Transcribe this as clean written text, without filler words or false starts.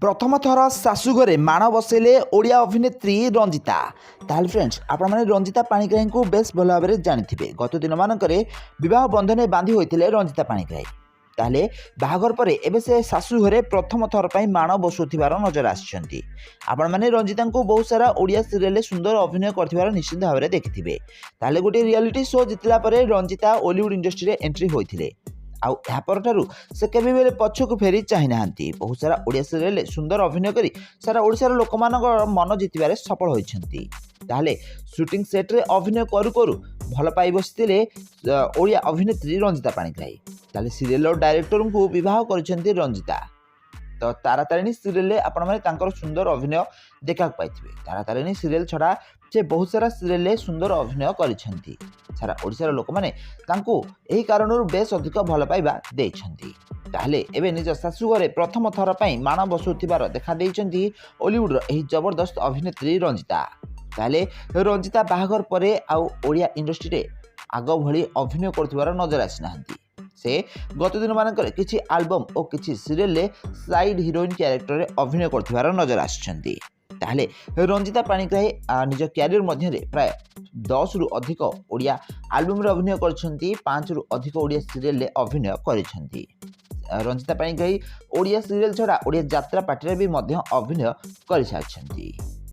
प्रथम थर शाशुघरे माण बसैले ओडिया अभिनेत्री रंजिता। ताल फ्रेंड्स आपण मैंने रंजिता पाणिग्राही को बेस भल भाव में जानी गत दिन मानक बह बंधन बांधि होते रंजिता पाणिग्राही। ताहले बाहागर पर एबे से शाशुघरे प्रथम थर पर माण बसुथिबार नजर आसिछंती। आपण माने रंजिता को बहुत सारा ओडिया सीरियल सुंदर अभिनय करथिबार निश्चित भाव में देखिथिबे। ताहले गोटे रियलिटी शो जितला पर रंजिता ओलीवुड इंडस्ट्री रे एंट्री होइथिले। आउ यापरठारु से केबे बेले पछकु फेरी चाहि नाहंती। बहुत सारा ओडिया सीरियल सुंदर अभिनय करी सारा ओडिशार लोकमानक मन जितिबारे सफल होइछंती। ताहले शूटिंग सेट रे अभिनय करू करू भल पाई बसिथिले ओडिया अभिनेत्री रंजिता पाणिग्राही। ताहले सीरियल डायरेक्टर को विवाह करिसेंती रंजिता। तो तारातारिणी सीरियल आपण माने तांकर सुंदर अभिनय देखा पाइथिबे। तारातारिणी सीरियल छड़ा से बहुत सारा सीरियल सुंदर अभिनय करिसेंती। सारा ओडिशार लोक माने तांको एही कारणरू बेस अधिक भल पाइबा देइछंती। ताहले एबे निज शाशुघरे प्रथम थर पई माण बसुथिबार देखा देइछंती ओलीवुड एही जबरदस्त अभिनेत्री रंजिता। ताहले रंजिता बाहागर परे आउ ओडिया इंडस्ट्री रे आग भली अभिनय करथिबार नजर आसी नाहंती। से गत दिन मानकर किछि एल्बम और किछि सीरियल साइड हीरोइन कैरेक्टर रे अभिनय करथिबार नजर आछंती। ताहले रंजिता पाणिग्राही निज कैरियर मध्य प्राय 10 रु अधिक ओडिया एल्बम रे अभिनय करछंती। 5 रु अधिक ओडिया सीरियल रे अभिनय करछंती। रंजिता पाणिग्राही ओडिया सीरियल छड़ा ओडिया यात्रा पार्टी रे भी मध्य अभिनय कर सारिछंती।